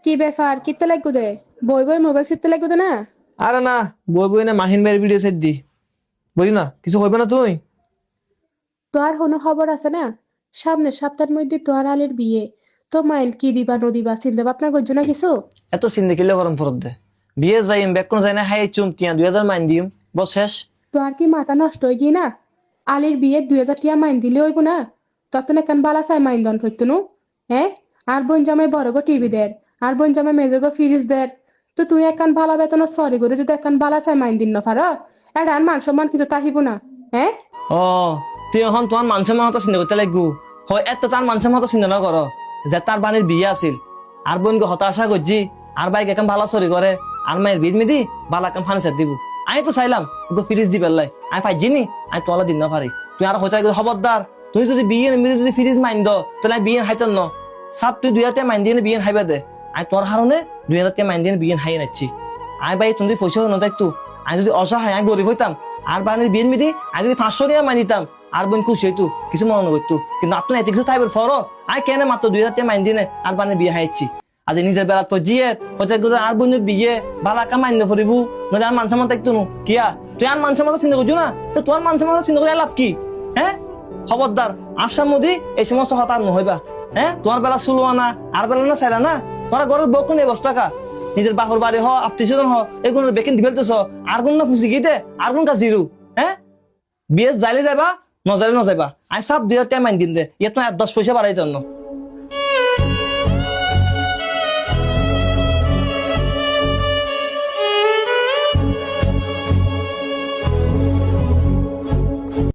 কি ব্যাপার কিতে লাগু দে? বই বই মোবাইল চিপতে লাগু দে না? আরে না, বই বই না মাহিন ভাইয়ের ভিডিও সেট দি। বলি না কিছু হইবে না তুই। তোর কোনো খবর আছে না? সামনের সপ্তাহের মধ্যে তোর আলের বিয়ে। তো মাইন্ড কি দিবা নদিবা চিন্তা ভাবনা করছো না কিছু? এত চিন্তা কিলে গরম ফরত দে। বিয়ে যাইম বেক কোন যাই না হাই চুম তিয়া 2000 মাইন দিম বস শেষ। তোর কি মাথা নষ্ট হয়ে গিয়ে না? আলির বিয়ে 2,000 টিয়া মাইন দিলে হইব না? তত একান বালা চাই মাইন দন করতো নু? হ্যাঁ? আর বোন জামাই বড় গো টিভি দের, আর বোন জামাই মেজো গো ফ্রিজ দের। তো তুই একান বালা বেতন সরি করে যদি একান বালা চাই মাইন দিন না পারো, এটা আর মান সম্মান কিছু তাহিব না। হ্যাঁ? ও, তুই এখন তোমার মানুষের মতো চিন্তা করতে লাগবো। হয় এত তার মানুষের মতো চিন্তা না করো যে তার বাণীর বিয়ে আছিল আর বোনকে হতাশা করছি আর বাইক এখন ভালো চরি করে আর মায়ের বিদ মিদি বালা কাম ফানি দিব। আমি তো চাইলাম ওকে ফ্রিজ দি পেলাই আমি পাইছি নি আমি তোমার দিন না পারি। তুই আর হইতে খবরদার, তুই যদি বিয়ে মিদি যদি ফ্রিজ মাইন দ তাহলে আমি বিয়ে হাইতেন ন সাপ তুই 2000 মাইন দিয়ে বিয়ে হাইবা দে। আমি তোর হারণে 2000 মাইন দিয়ে বিয়ে হাই নাচ্ছি। আমি ভাই তুমি পয়সা ন দেখতো আমি যদি অসহায় আমি গরিব হইতাম আর বানের বিয়ে মিদি আমি যদি 500 টাকা মাইন দিতাম আর বোন খুশি হইতো কিছু মনে করতো। কিন্তু আপনার এত কিছু থাকবে ফর আমি কেন মাত্র 2000 টাকা মাইন দিনে আর বানের বিয়ে হাইছি। আজ নিজের বেড়াত পজিয়ে হয়তো আর বোনের বিয়ে বালা কা মান্য ফুরিব নইলে আর মানুষের মতো একটু কিয়া তুই আর মানুষের মতো চিন্তা করছো না তো তোমার মানুষের মতো চিন্তা করে লাভ কি? হ্যাঁ খবরদার আশা মোদি এই সমস্ত হতার নহইবা। হ্যাঁ তোমার বেলা শুলো না আর বেলা না চাইলা না তোমার ঘরের বকুন এই বস্তা কা নিজের বাহর বাড়ি হ আত্মীয় হ এগুলো বেকিন দিবেলতেছ আর কোন না ফুসি গিয়ে আর কোন কাজিরু। হ্যাঁ বিয়ে যাইলে যাইবা নজাইলে নজাইবা আমি সব 2000 টাকা মাইন দিন দে ইয়ে তো 10 পয়সা বাড়াই জন্য।